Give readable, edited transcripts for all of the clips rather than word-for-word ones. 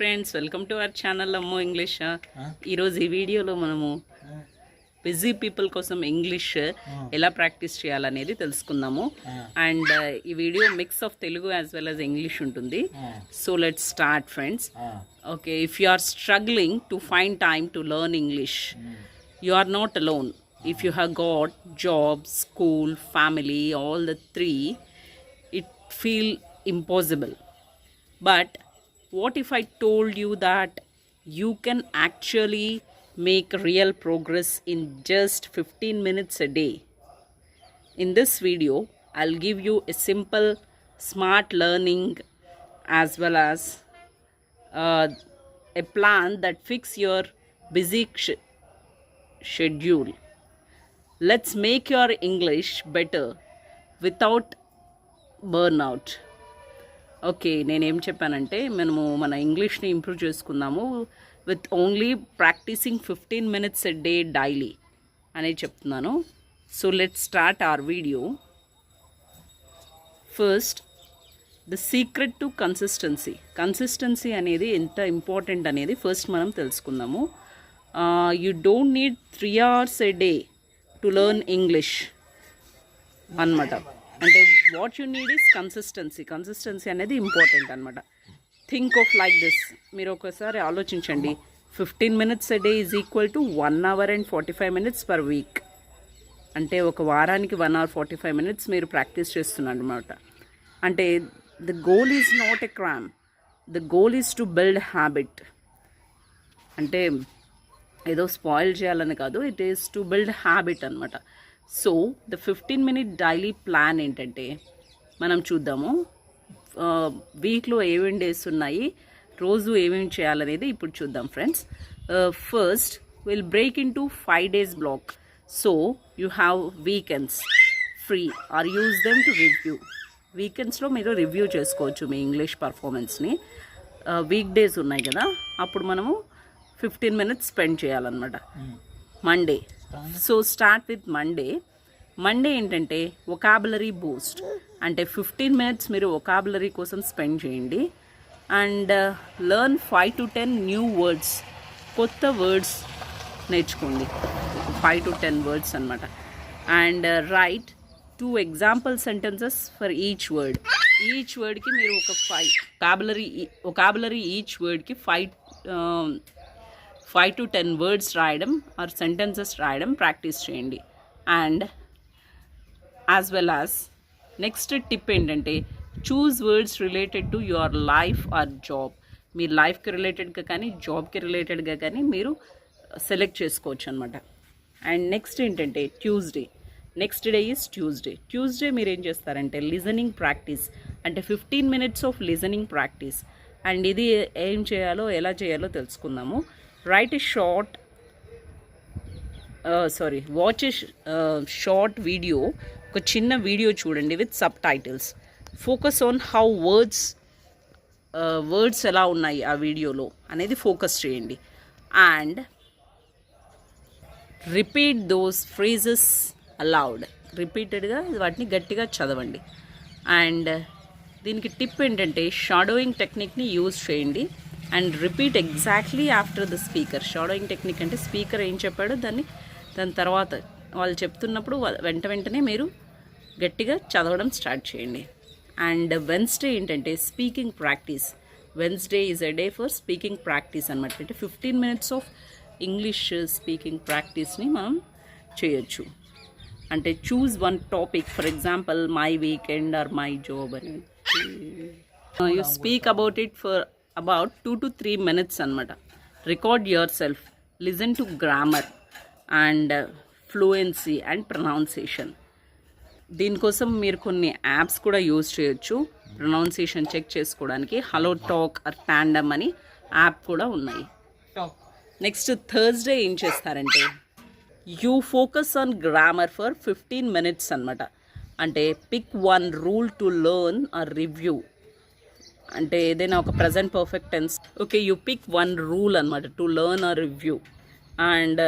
Friends, welcome to our channel అమ్మో English. ఈరోజు ఈ వీడియోలో మనము బిజీ పీపుల్ కోసం ఇంగ్లీష్ ఎలా ప్రాక్టీస్ చేయాలనేది తెలుసుకుందాము. అండ్ ఈ video mix of Telugu as well as English ఉంటుంది. So let's start friends. Okay, if you are struggling to find time to learn English, you are not alone. If you have got job, school, family, all the three, it feel impossible. But what if I told you that you can actually make real progress in just 15 minutes a day? In this video, I'll give you a simple smart learning as well as a plan that fix your busy schedule. Let's make your English better without burnout. Okay, నేనేం చెప్పానంటే మనము మన ఇంగ్లీష్ని improve చేసుకుందాము with only practising 15 minutes a day daily అనేది చెప్తున్నాను. So let's start our video. First, the secret to consistency అనేది ఎంత ఇంపార్టెంట్ అనేది ఫస్ట్ మనం తెలుసుకుందాము. You don't need 3 hours a day to learn English అన్నమాట. అంటే what you need is consistency అనేది ఇంపార్టెంట్ అనమాట. Think of like this. మీరు ఒకసారి ఆలోచించండి, 15 minutes a day is equal to 1 hour and 45 minutes per week. అంటే ఒక వారానికి 1 hour 45 minutes మీరు ప్రాక్టీస్ చేస్తున్నారు అనమాట. అంటే the goal is not a cram, the goal is to build habit. అంటే ఏదో స్పాయిల్ చేయాలని కాదు, it is to build habit అనమాట. So the 15-minute daily plan ఏంటంటే మనం చూద్దాము. వీక్లో ఏమేమి డేస్ ఉన్నాయి, రోజు ఏమేమి చేయాలనేది ఇప్పుడు చూద్దాం friends. First will break into 5 days block. So you have weekends free or use them to review. వీకెండ్స్లో మీరు రివ్యూ చేసుకోవచ్చు మీ ఇంగ్లీష్ పర్ఫార్మెన్స్ని. వీక్ డేస్ ఉన్నాయి కదా, అప్పుడు మనము 15 minutes స్పెండ్ చేయాలన్నమాట. Monday, so start with Monday ఏంటంటే వొకాబులరీ బూస్ట్. అంటే 15 minutes మీరు వొకాబులరీ కోసం స్పెండ్ చేయండి. And learn 5 to 10 new words. కొత్త వర్డ్స్ నేర్చుకోండి, 5 to 10 వర్డ్స్ అనమాట. And write 2 example sentences for each word. Each వర్డ్కి మీరు ఒక 5 వొకాబులరీ ఈచ్ వర్డ్కి 5 to 10 వర్డ్స్ రాయడం ఆర్ సెంటెన్సెస్ రాయడం ప్రాక్టీస్ చేయండి. And as well as next tip ఏంటంటే choose words related to your life or job. మీ లైఫ్కి రిలేటెడ్గా కానీ జాబ్కి రిలేటెడ్గా కానీ మీరు సెలెక్ట్ చేసుకోవచ్చు అనమాట. అండ్ నెక్స్ట్ ఏంటంటే నెక్స్ట్ డే ఈజ్ ట్యూస్డే మీరు ఏం చేస్తారంటే లిజనింగ్ ప్రాక్టీస్. అంటే 15 minutes of listening practice. And ఇది ఏం చేయాలో ఎలా చేయాలో తెలుసుకుందాము. వాచ్ ఏ షార్ట్ వీడియో, ఒక చిన్న వీడియో చూడండి with sub titles. Focus on how words ఎలా ఉన్నాయి ఆ వీడియోలో అనేది ఫోకస్ చేయండి. And repeat those phrases allowed. రిపీటెడ్గా వాటిని గట్టిగా చదవండి. అండ్ దీనికి టిప్ ఏంటంటే షాడోయింగ్ టెక్నిక్ని యూజ్ చేయండి. And repeat exactly after the speaker. Shadowing technique అంటే స్పీకర్ ఏం చెప్పాడో దాని తర్వాత వాళ్ళు చెప్తున్నప్పుడు వెంటనే మీరు గట్టిగా చదవడం స్టార్ట్ చేయండి. అండ్ వెన్స్డే ఏంటంటే speaking practice. Wednesday is a day for speaking practice అనమాట. అంటే 15 minutes ఆఫ్ ఇంగ్లీష్ స్పీకింగ్ ప్రాక్టీస్ని మనం చేయొచ్చు. అంటే choose one topic, for example my weekend or my job అని you speak about it for about 2 to 3 minutes అనమాట. Record yourself, listen to grammar and fluency and pronunciation. దీనికోసం మీరు కొన్ని apps కూడా యూజ్ చేయొచ్చు ప్రొనౌన్సియేషన్ చెక్ చేసుకోవడానికి. Hello talk or Tandem అని app కూడా ఉన్నాయి. నెక్స్ట్ థర్స్డే ఏం చేస్తారంటే you focus on grammar for 15 minutes అనమాట. అంటే pick 1 rule to learn or review. అంటే ఏదైనా ఒక present perfect tense. Okay, you pick 1 rule అనమాట to learn or review. And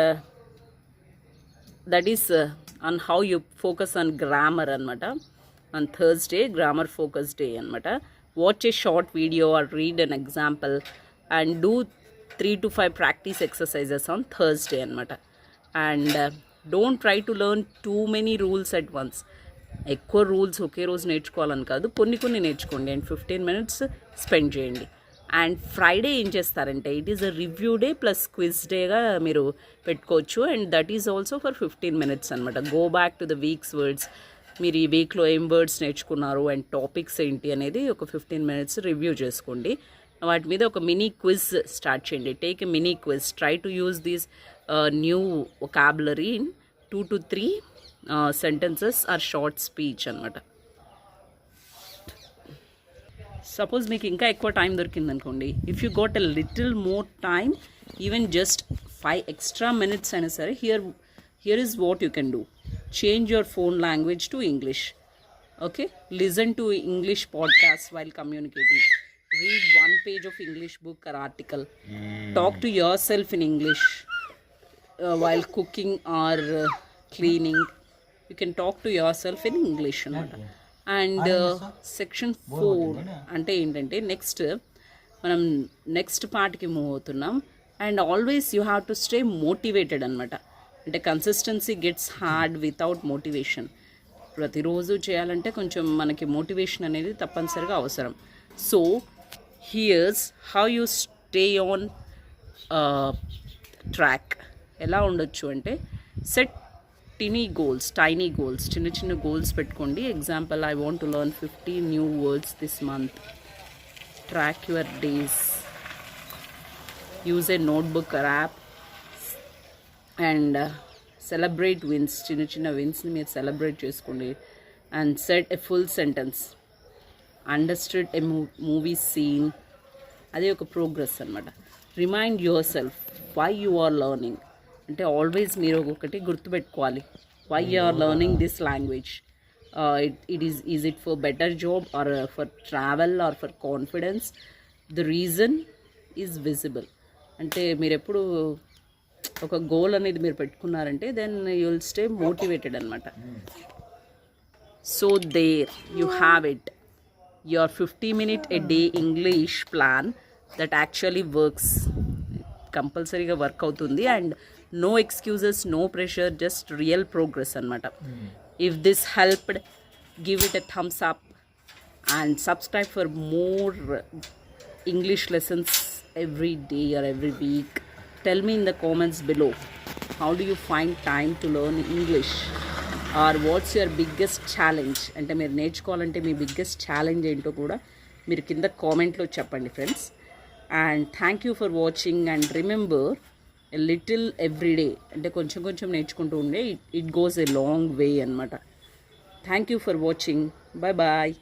that is on how you focus on grammar అనమాట. On Thursday grammar focus day అనమాట. Watch a short video or read an example and do 3 to 5 practice exercises on Thursday అనమాట. And don't try to learn too many rules at once. ఎక్కువ rules ఒకే రోజు నేర్చుకోవాలని కాదు, కొన్ని నేర్చుకోండి and 15 minutes spend చేయండి. అండ్ ఫ్రైడే ఏం చేస్తారంటే it is a review day plus quiz డేగా మీరు పెట్టుకోవచ్చు. And that is also for 15 minutes అనమాట. Go back to the week's words, మీరు ఈ వీక్లో ఏం వర్డ్స్ నేర్చుకున్నారు అండ్ టాపిక్స్ ఏంటి అనేది ఒక 15 minutes రివ్యూ చేసుకోండి. వాటి మీద ఒక మినీ క్విజ్ స్టార్ట్ చేయండి. Take a mini quiz, try to use these new vocabulary in 2 to 3 sentences or short speech అనమాట. సపోజ్ మీకు ఇంకా ఎక్కువ టైం దొరికిందనుకోండి, if you got a little more time, even just 5 extra minutes అయినా సరే, here is what you can do. Change your phone language to English. Okay, listen to English podcast while communicating. Read 1 page of English book or article. Talk to yourself in English while cooking or cleaning. You can talk to yourself in English. And section 4 అంటే ఏంటంటే మనం next పార్ట్కి move అవుతున్నాం. And always you have to stay motivated అనమాట. అంటే consistency gets hard without motivation. ప్రతిరోజు చేయాలంటే కొంచెం మనకి మోటివేషన్ అనేది తప్పనిసరిగా అవసరం. So here's how you stay on track. ఎలా ఉండొచ్చు అంటే సెట్ tiny goals, చిన్న గోల్స్ పెట్టుకోండి. Example, I want to learn 50 new words this month. Track your days, use a notebook or app and celebrate wins. చిన్న విన్స్ని మీరు celebrate చేసుకోండి. And set a full sentence. Understood a movie scene, అదే ఒక progress అనమాట. Remind yourself why you are learning. అంటే always మీరు ఒకటి గుర్తుపెట్టుకోవాలి, why you are learning this language. Is it for better job or for travel or for confidence. The reason is visible. అంటే మీరు ఎప్పుడు ఒక గోల్ అనేది మీరు పెట్టుకున్నారంటే then you will stay motivated అనమాట. So there you have it, your 50-minute a day English plan that actually works. కంపల్సరీగా work అవుతుంది. And no excuses, no pressure, just real progress అనమాట. If this helped, give it a thumbs up and subscribe for more English lessons every day or every week. Tell me in the comments below, how do you find time to learn English? Or what's your biggest challenge. అంటే మీరు నేర్చుకోవాలంటే మీ biggest challenge ఏంటో కూడా మీరు కింద కామెంట్లో చెప్పండి friends. And thank you for watching. And remember, a little every day, అంటే కొంచెం నేర్చుకుంటూ ఉండే it goes a long way అనమాట. Thank you for watching. Bye bye.